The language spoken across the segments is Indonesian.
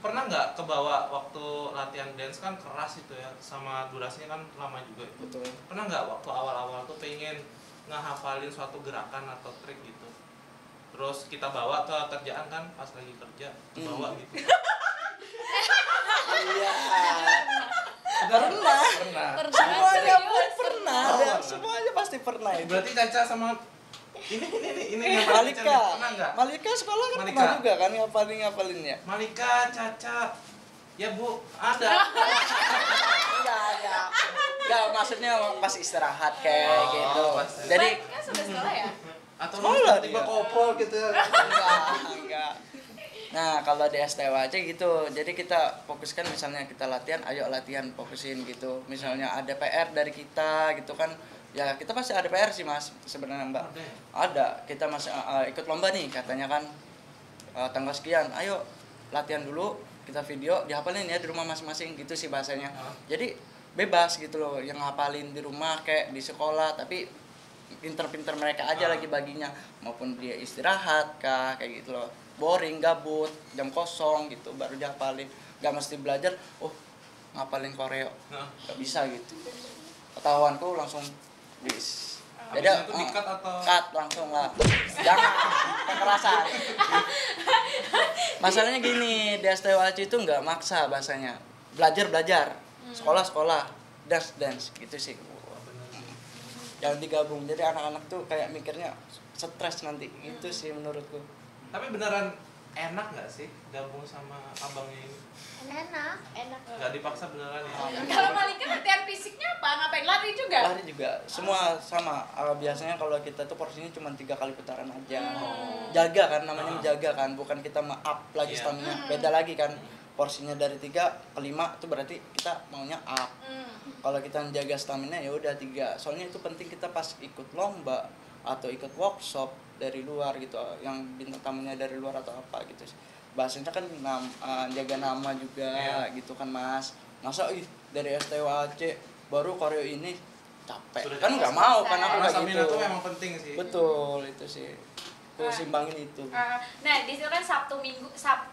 pernah nggak kebawa waktu latihan dance kan keras itu ya, sama durasinya kan lama juga itu. Betul. Pernah nggak waktu awal-awal tuh pengen ngehafalin suatu gerakan atau trik gitu, terus kita bawa ke kerjaan kan, pas lagi kerja bawa gitu. Iya. Pernah. Semuanya pun pernah. Semuanya pasti pernah itu. Berarti Caca sama ini yang paling Malika. Caca, pernah nggak? Malika sekolah kan Malika. pernah juga kan ngapalinnya. Malika, Caca, ya Bu, ada. Enggak, maksudnya pas istirahat kayak gitu. Pas. Jadi kan sudah sekolah ya? Atau sekolah tiba dia. kopro gitu ya. enggak. Nah, kalau di STWAC gitu. Jadi kita fokuskan misalnya kita latihan, ayo latihan fokusin gitu. Misalnya ada PR dari kita gitu kan. Ya, kita pasti ada PR sih, Mas, sebenarnya, Mbak. Ada. Kita masih ikut lomba nih katanya kan. Tanggal sekian, ayo latihan dulu, kita video, dihafalin ya di rumah masing-masing gitu sih bahasanya. Jadi bebas gitu loh, yang ngapalin di rumah kayak di sekolah, tapi pinter-pinter mereka aja lagi baginya, maupun dia istirahat kah kayak gitu loh, boring, gabut, jam kosong gitu baru dihafalin, gak mesti belajar ngapalin koreo, gak bisa gitu. Ketahuanku langsung bis. Beda itu di-cut atau cut langsung lah, jangan kekerasan. Masalahnya gini, di STWAC itu nggak maksa bahasanya, belajar sekolah dance gitu sih. Jangan digabung, jadi anak-anak tuh kayak mikirnya stres nanti gitu sih menurutku. Tapi beneran enak nggak sih gabung sama abangnya ini? Enak. Nggak dipaksa beneran ya? Kalau Malika latihan fisiknya apa? Ngapain? Lari juga? Lari juga, semua sama. Biasanya kalau kita tuh porsinya cuma 3 kali putaran aja. Jaga kan, namanya menjaga kan, bukan kita up lagi stamina. Beda lagi kan, porsinya dari 3 ke 5 itu berarti kita maunya up. Kalau kita menjaga stamina ya udah 3. Soalnya itu penting kita pas ikut lomba atau ikut workshop dari luar gitu, yang bintang tamunya dari luar atau apa gitu. Bahasanya kan jaga nama juga gitu kan, Mas. Masa dari STWAC baru koreo ini capek. Sudah Kan nggak mau kan aku kayak stamina gitu. tuh memang penting sih. Betul, itu sih. Aku simbangin itu. Nah, di situ kan Sabtu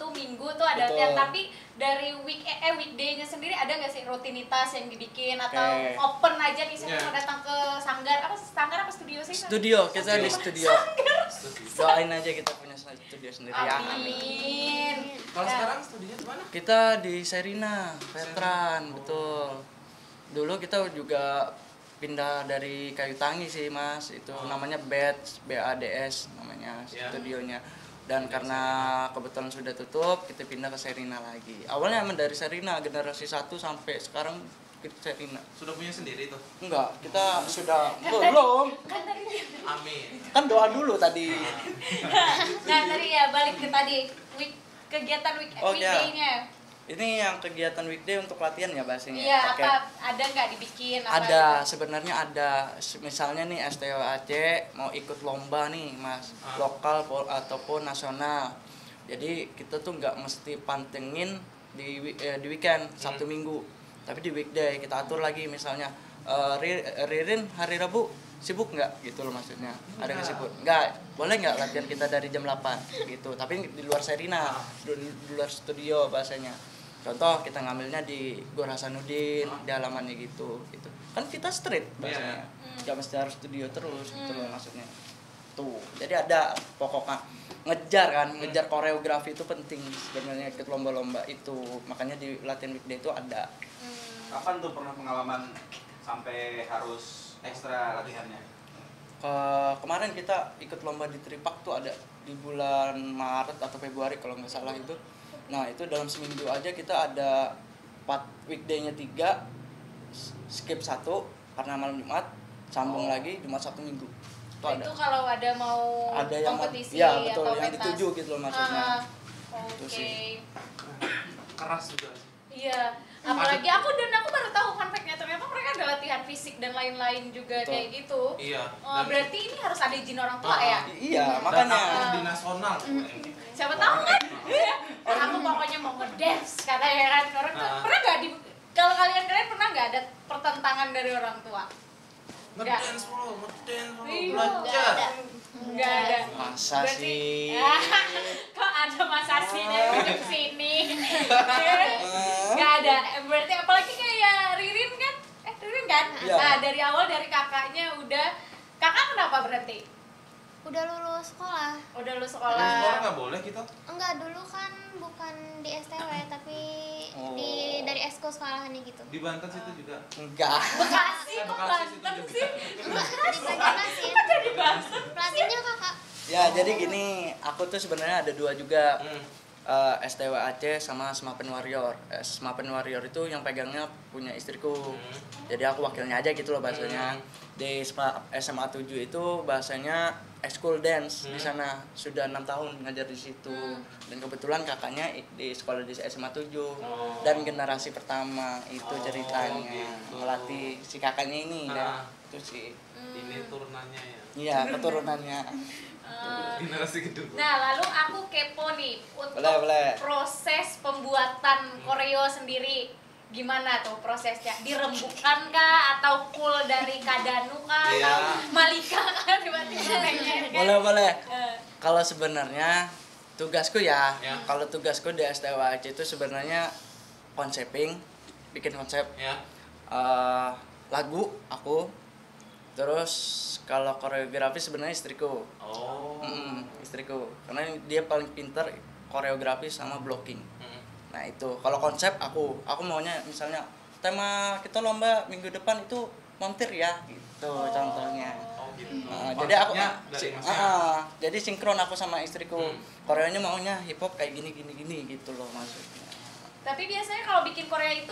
Minggu tuh ada latihan, tapi dari weekday-nya sendiri ada nggak sih rutinitas yang dibikin atau open aja misalnya mau datang ke sanggar apa studio sih? Studio, kita di studio. Doain aja kita punya studio sendiri ya. Amin. Kalau sekarang studinya di mana? Kita di Serina, veteran, betul. Dulu kita juga pindah dari Kayu Tangi sih, Mas. Itu namanya BADS namanya studionya. Dan karena kebetulan sudah tutup, kita pindah ke Serina lagi. Awalnya emang dari Serina generasi 1 sampai sekarang ke Serina. Sudah punya sendiri tuh? Enggak, kita sudah belum. Amin. Kan doa dulu tadi. Nah, tadi ya balik ke tadi kegiatan weekday-nya. Ini yang kegiatan weekday untuk latihan ya bahasanya? Iya, apa ada nggak dibikin? Ada, sebenarnya ada. Misalnya nih STWAC mau ikut lomba nih, Mas, lokal ataupun nasional. Jadi kita tuh nggak mesti pantengin di weekend, Sabtu Minggu. Tapi di weekday kita atur lagi, misalnya Ririn hari Rabu sibuk nggak gitu loh maksudnya. Ada nggak sibuk? Nggak, boleh nggak latihan kita dari jam 8 gitu. Tapi di luar Serina, di luar studio bahasanya. Contoh kita ngambilnya di Gor Hasanuddin, di halamannya gitu. Kan kita street bahasanya. Nggak mesti harus studio terus gitu loh maksudnya. Tuh, jadi ada pokoknya ngejar koreografi itu penting sebenarnya ikut lomba-lomba itu. Makanya di latihan weekday itu ada. Kapan tuh pernah pengalaman sampai harus ekstra latihannya? Kemarin kita ikut lomba di Tripak tuh ada di bulan Maret atau Februari kalau nggak salah itu. Nah itu dalam seminggu aja kita ada 4 weekday-nya 3, skip 1 karena malam Jumat, sambung lagi Jumat Sabtu Minggu. Itu kalau ada mau kompetisi ya, betul, atau yang pentas. dituju gitu loh maksudnya. Oke. Keras juga. Iya. Apalagi aku baru tahu fun fact-nya, ternyata mereka ada latihan fisik dan lain-lain juga kayak gitu. Iya. Berarti ini harus ada izin orang tua ya? Iya, makanya di nasional. Siapa tahu kan? Aku pokoknya mau ngedance katanya kan. Orang pernah nggak kalau kalian pernah nggak ada pertentangan dari orang tua? Ngedance bro, belajar. Nggak ada. masa sih. Kok ada Mas Asri dari ujung sini. Nggak ada. Berarti apalagi kayak Ririn kan? Ririn kan? Iya. Nah, dari awal dari kakaknya udah. Kakak kenapa berhenti? Udah lulus sekolah. Udah lu Sekolah sekolah. nggak boleh kita. Enggak, dulu kan bukan di STW tapi dari esko sekolahannya gitu. Di Banten situ juga. Enggak. Bekasi kok Bekasi situ Banten juga. sih? Di Banjarmasin. Jadi Banten. Pelatihnya kakak. Ya, jadi gini, aku tuh sebenarnya ada dua juga. Hmm. STW Aceh sama Semapen Warrior. Semapen Warrior itu yang pegangnya punya istriku. Jadi aku wakilnya aja gitu loh bahasanya. Di SMA 7 itu bahasanya ekskul dance di sana. Sudah 6 tahun ngajar di situ. Dan kebetulan kakaknya di sekolah di SMA 7. Dan generasi pertama itu ceritanya gitu. melatih si kakaknya ini dan itu sih. Ini turunannya ya. Iya, keturunannya. Generasi kedua. Nah, lalu aku kepo nih untuk Boleh. proses pembuatan koreo sendiri. Gimana tuh prosesnya? Dirembukan kah atau full dari Kadanu kah Iya. atau Malika kah tiba-tiba pengen kan? Boleh. Eh, Kalau sebenarnya tugasku ya, Ya. kalau tugasku di STW Aceh itu sebenarnya konseping, bikin konsep Ya. lagu aku. Terus kalau koreografi sebenarnya istriku. Oh. Istriku. Karena dia paling pinter koreografi sama blocking. Mm. Nah, itu. Kalau konsep aku maunya misalnya tema kita lomba minggu depan itu montir ya gitu contohnya. Oh gitu. Jadi aku Konsepnya dari masnya. jadi sinkron aku sama istriku. Hmm. Koreonya maunya hip hop kayak gini gitu loh maksudnya. Tapi biasanya kalau bikin Korea itu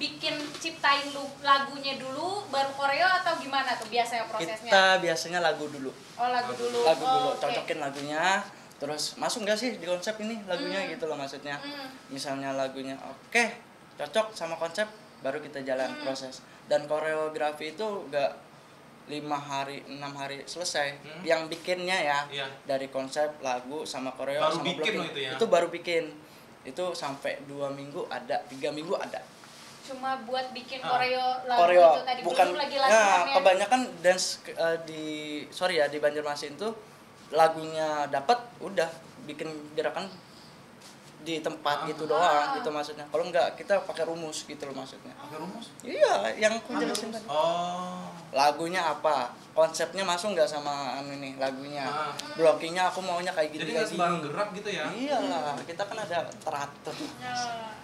bikin ciptain lagunya dulu baru koreo atau gimana tuh biasanya prosesnya? Kita biasanya lagu dulu. Oh, lagu dulu. Lagu dulu, Oh, oke. cocokin lagunya. Terus masuk nggak sih di konsep ini lagunya gitu loh maksudnya. Hmm. Misalnya lagunya oke, cocok sama konsep baru kita jalan proses. Dan koreografi itu nggak 5 hari 6 hari selesai. Yang bikinnya ya Iya. dari konsep lagu sama koreo Baru sama bikin blocking. loh itu ya? Itu baru bikin. Itu sampai 2 minggu ada, 3 minggu ada. Cuma buat bikin koreo lagu Koreo itu tadi bukan belum lagi nah, latihannya. kebanyakan dance di Banjarmasin tuh lagunya dapat udah bikin gerakan di tempat gitu doang gitu maksudnya. Kalau enggak kita pakai rumus gitu loh maksudnya. Pakai rumus? Iya, yang aku jelasin tadi. Oh. Lagunya apa? Konsepnya masuk nggak sama ini lagunya? Blockingnya aku maunya kayak gini Jadi kayak nggak sembarang gini. gerak gitu ya? Iyalah, kita kan ada teratur. Nah,